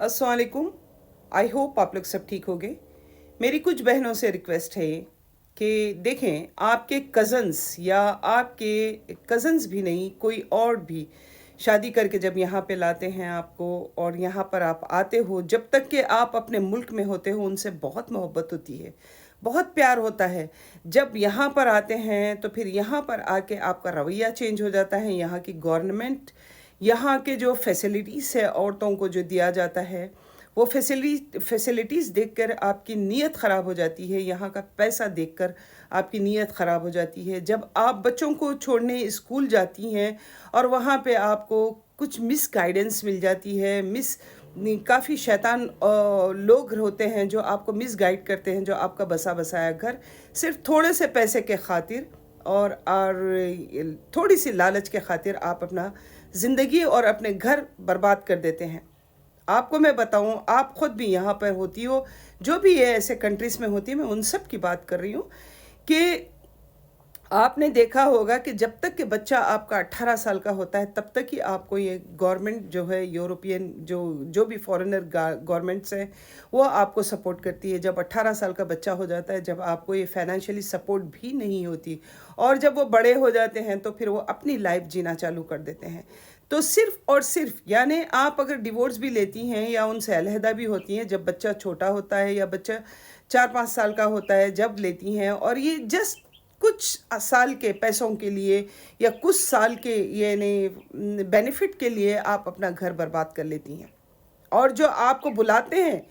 अस्सलाम वालेकुम। I hope आप लोग सब ठीक होंगे। मेरी कुछ बहनों से रिक्वेस्ट है कि देखें, आपके कज़न्स या आपके कज़न्स भी नहीं, कोई और भी शादी करके जब यहाँ पे लाते हैं आपको और यहाँ पर आप आते हो, जब तक कि आप अपने मुल्क में होते हो उनसे बहुत मोहब्बत होती है, बहुत प्यार होता है। जब यहाँ पर आते हैं तो फिर यहाँ पर आके आपका रवैया चेंज हो जाता है। यहाँ की गवर्नमेंट, यहाँ के जो फैसिलिटीज़ है औरतों को जो दिया जाता है, वो फैसिलिटीज़ देखकर आपकी नीयत ख़राब हो जाती है। यहाँ का पैसा देखकर आपकी नीयत ख़राब हो जाती है। जब आप बच्चों को छोड़ने स्कूल जाती हैं और वहाँ पे आपको कुछ मिस गाइडेंस मिल जाती है, काफ़ी शैतान लोग होते हैं जो आपको मिस गाइड करते हैं, जो आपका बसा बसाया घर सिर्फ थोड़े से पैसे के खातिर और थोड़ी सी लालच के खातिर आप अपना ज़िंदगी और अपने घर बर्बाद कर देते हैं। आपको मैं बताऊं, आप ख़ुद भी यहाँ पर होती हो, जो भी ये ऐसे कंट्रीज़ में होती है, मैं उन सब की बात कर रही हूँ कि आपने देखा होगा कि जब तक कि बच्चा आपका 18 साल का होता है तब तक ही आपको ये गवर्नमेंट जो है, यूरोपियन जो जो भी फॉरेनर गवर्नमेंट्स हैं, वो आपको सपोर्ट करती है। जब 18 साल का बच्चा हो जाता है, जब आपको ये फाइनेंशियली सपोर्ट भी नहीं होती, और जब वो बड़े हो जाते हैं तो फिर वो अपनी लाइफ जीना चालू कर देते हैं। तो सिर्फ़ और सिर्फ, यानी आप अगर डिवोर्स भी लेती हैं या उनसे अलहदा भी होती हैं जब बच्चा छोटा होता है या बच्चा 4-5 साल का होता है, जब लेती हैं, और ये जस्ट कुछ साल के पैसों के लिए या कुछ साल के यानी बेनिफिट के लिए आप अपना घर बर्बाद कर लेती हैं। और जो आपको बुलाते हैं,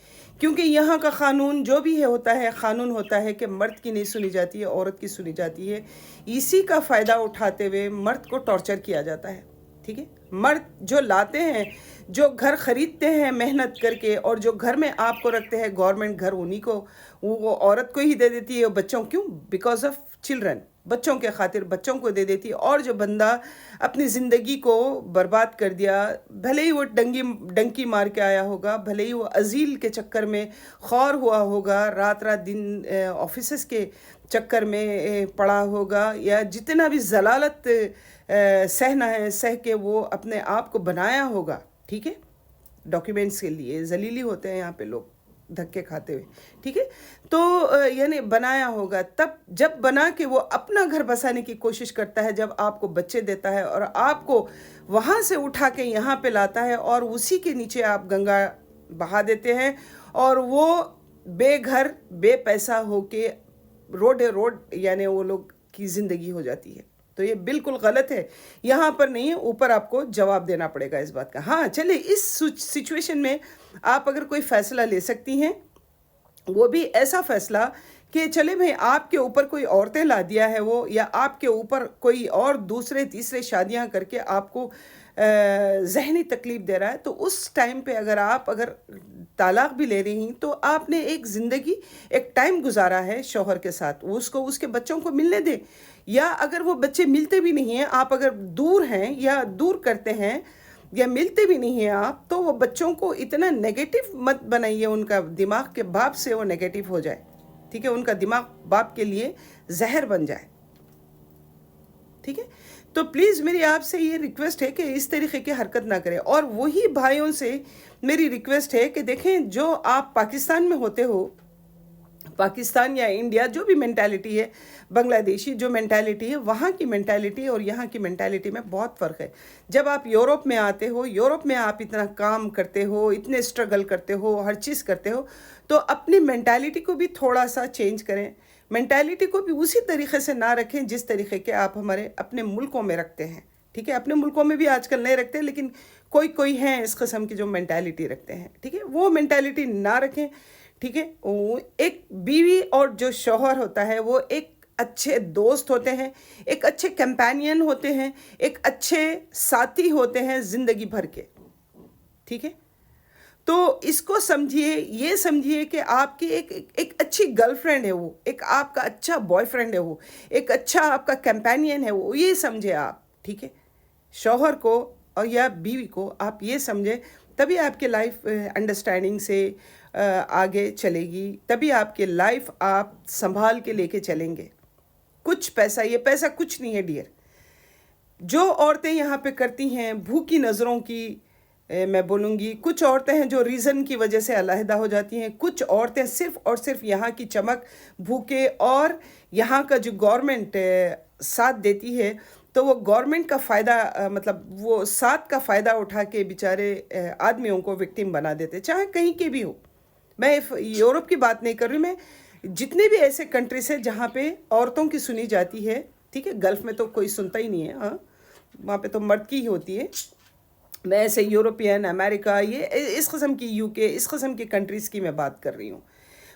क्योंकि यहाँ का क़ानून जो भी है होता है, क़ानून होता है कि मर्द की नहीं सुनी जाती है, औरत की सुनी जाती है। इसी का फ़ायदा उठाते हुए मर्द को टॉर्चर किया जाता है। ठीक है, मर्द जो लाते हैं, जो घर ख़रीदते हैं मेहनत करके, और जो घर में आपको रखते हैं, गवर्नमेंट घर उन्हीं को, वो औरत को ही दे देती है। बच्चों क्यों? बिकॉज ऑफ चिल्ड्रन, बच्चों के खातिर बच्चों को दे देती है। और जो बंदा अपनी ज़िंदगी को बर्बाद कर दिया, भले ही वो डंकी मार के आया होगा, भले ही वो अजील के चक्कर में ख़ौर हुआ होगा, रात रात दिन ऑफिस के चक्कर में पड़ा होगा, या जितना भी ज़लालत सहना है सह के वो अपने आप को बनाया होगा। ठीक है, डॉक्यूमेंट्स के लिए जलीली होते हैं यहाँ पे लोग, धक्के खाते हुए। ठीक है, तो यानी बनाया होगा, तब जब बना के वो अपना घर बसाने की कोशिश करता है, जब आपको बच्चे देता है और आपको वहाँ से उठा के यहाँ पे लाता है, और उसी के नीचे आप गंगा बहा देते हैं, और वो बेघर बेपैसा होके रोड यानी वो लोग की ज़िंदगी हो जाती है। तो ये बिल्कुल गलत है, यहाँ पर नहीं है, ऊपर आपको जवाब देना पड़ेगा इस बात का। हाँ चलिए, इस सिचुएशन में आप अगर कोई फ़ैसला ले सकती हैं, वो भी ऐसा फ़ैसला कि चले भाई आपके ऊपर कोई औरतें ला दिया है वो, या आपके ऊपर कोई और दूसरे तीसरे शादियां करके आपको ज़हनी तकलीफ़ दे रहा है, तो उस टाइम पे अगर तालाक भी ले रही हैं तो आपने एक ज़िंदगी, एक टाइम गुजारा है शौहर के साथ, उसको उसके बच्चों को मिलने दे। या अगर वो बच्चे मिलते भी नहीं हैं, आप अगर दूर हैं या दूर करते हैं या मिलते भी नहीं हैं आप, तो वो बच्चों को इतना नेगेटिव मत बनाइए, उनका दिमाग के बाप से वो नेगेटिव हो जाए। ठीक है, उनका दिमाग बाप के लिए जहर बन जाए। ठीक है, तो प्लीज़ मेरी आपसे ये रिक्वेस्ट है कि इस तरीके की हरकत ना करें। और वही भाइयों से मेरी रिक्वेस्ट है कि देखें, जो आप पाकिस्तान में होते हो, पाकिस्तान या इंडिया, जो भी मेंटालिटी है, बांग्लादेशी जो मेंटालिटी है, वहाँ की मेंटालिटी और यहाँ की मेंटालिटी में बहुत फ़र्क है। जब आप यूरोप में आते हो, यूरोप में आप इतना काम करते हो, इतने स्ट्रगल करते हो, हर चीज़ करते हो, तो अपनी मेंटालिटी को भी थोड़ा सा चेंज करें। मेंटालिटी को भी उसी तरीके से ना रखें जिस तरीके के आप हमारे अपने मुल्कों में रखते हैं। ठीक है, अपने मुल्कों में भी आजकल नहीं रखते, लेकिन कोई हैं इस किस्म की जो मेंटालिटी रखते हैं। ठीक है, वो मेंटालिटी ना रखें। ठीक है, वो एक बीवी और जो शौहर होता है वो एक अच्छे दोस्त होते हैं, एक अच्छे कंपेनियन होते हैं, एक अच्छे साथी होते हैं ज़िंदगी भर के। ठीक है, तो इसको समझिए, ये समझिए कि आपकी एक अच्छी गर्लफ्रेंड है वो, एक आपका अच्छा बॉयफ्रेंड है वो, एक अच्छा आपका कंपेनियन है वो, ये समझे आप। ठीक है, शौहर को और या बीवी को आप ये समझे, तभी आपके लाइफ अंडरस्टैंडिंग से आगे चलेगी, तभी आपके लाइफ आप संभाल के लेके चलेंगे। कुछ पैसा, ये पैसा कुछ नहीं है डियर। जो औरतें यहाँ पे करती हैं भूखी नज़रों की میں بولوں گی کچھ عورتیں ہیں جو ریزن کی وجہ سے علیحدہ ہو جاتی ہیں، کچھ عورتیں صرف اور صرف یہاں کی چمک بھوکے اور یہاں کا جو گورنمنٹ ساتھ دیتی ہے تو وہ گورنمنٹ کا فائدہ مطلب وہ ساتھ کا فائدہ اٹھا کے بیچارے آدمیوں کو وکٹم بنا دیتے، چاہے کہیں کے بھی ہو۔ میں یورپ کی بات نہیں کر رہی، میں جتنے بھی ایسے کنٹریز ہیں جہاں پہ عورتوں کی سنی جاتی ہے، ٹھیک ہے، گلف میں تو کوئی سنتا ہی نہیں ہے، ہاں وہاں پہ تو مرد کی ہی ہوتی ہے، میں ایسے یورپین امریکہ یہ اس قسم کی یو کے اس قسم کی کنٹریز کی میں بات کر رہی ہوں۔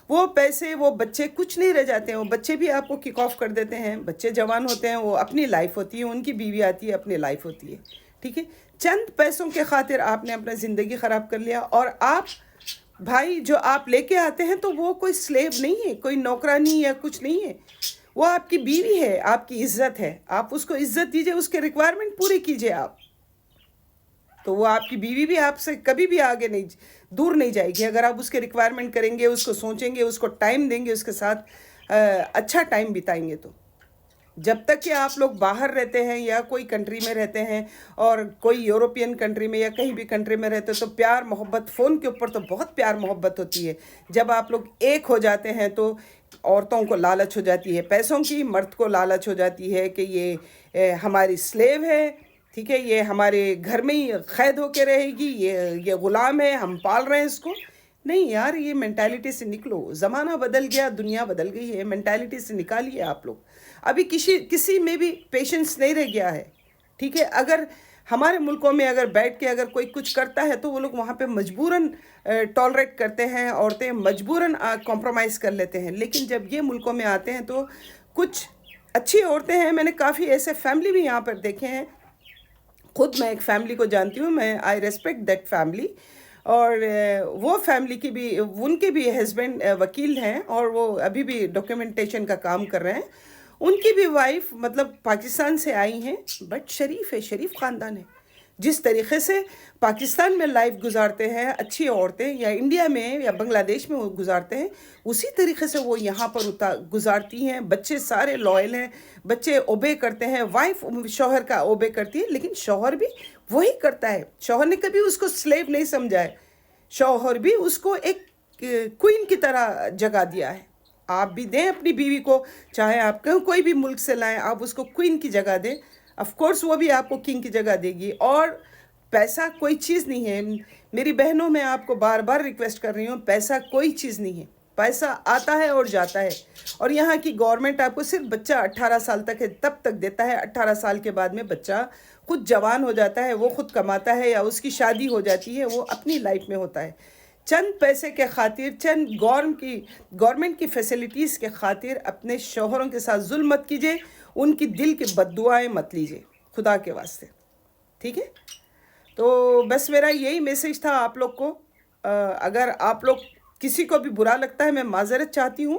وہ پیسے وہ بچے کچھ نہیں رہ جاتے ہیں، وہ بچے بھی آپ کو کک آف کر دیتے ہیں، بچے جوان ہوتے ہیں، وہ اپنی لائف ہوتی ہے، ان کی بیوی آتی ہے، اپنی لائف ہوتی ہے، ٹھیک ہے، چند پیسوں کے خاطر آپ نے اپنا زندگی خراب کر لیا۔ اور آپ بھائی جو آپ لے کے آتے ہیں تو وہ کوئی سلیو نہیں ہے، کوئی نوکرانی یا کچھ نہیں ہے، وہ آپ کی بیوی ہے، آپ کی عزت ہے، آپ اس کو عزت دیجئے، اس کے ریکوائرمنٹ پوری کیجئے آپ، تو وہ آپ کی بیوی بھی آپ سے کبھی بھی آگے نہیں دور نہیں جائے گی اگر آپ اس کے ریکوائرمنٹ کریں گے، اس کو سوچیں گے، اس کو ٹائم دیں گے، اس کے ساتھ اچھا ٹائم بتائیں گے۔ تو جب تک کہ آپ لوگ باہر رہتے ہیں یا کوئی کنٹری میں رہتے ہیں اور کوئی یورپین کنٹری میں یا کہیں بھی کنٹری میں رہتے ہیں تو پیار محبت فون کے اوپر تو بہت پیار محبت ہوتی ہے، جب آپ لوگ ایک ہو جاتے ہیں تو عورتوں کو لالچ ہو جاتی ہے پیسوں کی، مرد کو لالچ ہو جاتی ہے کہ یہ ہماری سلیو ہے، ٹھیک ہے، یہ ہمارے گھر میں ہی قید ہو کے رہے گی، یہ غلام ہے، ہم پال رہے ہیں اس کو۔ نہیں یار، یہ مینٹالٹی سے نکلو، زمانہ بدل گیا، دنیا بدل گئی ہے، مینٹالٹی سے نکالیے آپ لوگ۔ ابھی کسی میں بھی پیشنس نہیں رہ گیا ہے، ٹھیک ہے، اگر ہمارے ملکوں میں اگر بیٹھ کے اگر کوئی کچھ کرتا ہے تو وہ لوگ وہاں پہ مجبوراً ٹالریٹ کرتے ہیں، عورتیں مجبوراً کمپرومائز کر لیتے ہیں، لیکن جب یہ ملکوں میں آتے ہیں تو کچھ اچھی عورتیں ہیں، میں نے کافی ایسے فیملی بھی یہاں پر دیکھے ہیں، خود میں ایک فیملی کو جانتی ہوں، میں آئی ریسپیکٹ دیٹ فیملی، اور وہ فیملی کی بھی ان کے بھی ہسبینڈ وکیل ہیں اور وہ ابھی بھی ڈاکیومنٹیشن کا کام کر رہے ہیں، ان کی بھی وائف مطلب پاکستان سے آئی ہیں، بٹ شریف ہے، شریف خاندان ہے، جس طریقے سے پاکستان میں لائف گزارتے ہیں اچھی عورتیں یا انڈیا میں یا بنگلہ دیش میں وہ گزارتے ہیں، اسی طریقے سے وہ یہاں پر گزارتی ہیں، بچے سارے لائل ہیں، بچے اوبے کرتے ہیں، وائف شوہر کا اوبے کرتی ہے، لیکن شوہر بھی وہی کرتا ہے، شوہر نے کبھی اس کو سلیو نہیں سمجھا ہے، شوہر بھی اس کو ایک کوئین کی طرح جگہ دیا ہے۔ آپ بھی دیں اپنی بیوی کو، چاہے آپ کوئی بھی ملک سے لائیں، آپ اس کو کوئین کی جگہ دیں، آف کورس وہ بھی آپ کو کنگ کی جگہ دے گی۔ اور پیسہ کوئی چیز نہیں ہے، میری بہنوں میں آپ کو بار بار ریکویسٹ کر رہی ہوں، پیسہ کوئی چیز نہیں ہے، پیسہ آتا ہے اور جاتا ہے، اور یہاں کی گورنمنٹ آپ کو صرف بچہ 18 سال تک ہے تب تک دیتا ہے، 18 سال کے بعد میں بچہ خود جوان ہو جاتا ہے، وہ خود کماتا ہے یا اس کی شادی ہو جاتی ہے، وہ اپنی لائف میں ہوتا ہے۔ چند پیسے کے خاطر، چند گورنمنٹ کی فیسلٹیز کے خاطر اپنے شوہروں کے ساتھ ظلم مت کیجئے، ان کی دل کی بد دعائیں مت لیجئے، خدا کے واسطے، ٹھیک ہے؟ تو بس میرا یہی میسیج تھا آپ لوگ کو، اگر آپ لوگ کسی کو بھی برا لگتا ہے میں معذرت چاہتی ہوں،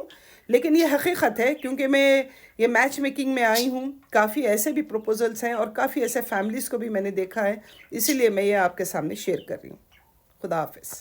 لیکن یہ حقیقت ہے، کیونکہ میں یہ میچ میکنگ میں آئی ہوں، کافی ایسے بھی پروپوزلز ہیں اور کافی ایسے فیملیز کو بھی میں نے دیکھا ہے، اسی لیے میں یہ آپ کے سامنے شیئر کر رہی ہوں۔ خدا حافظ۔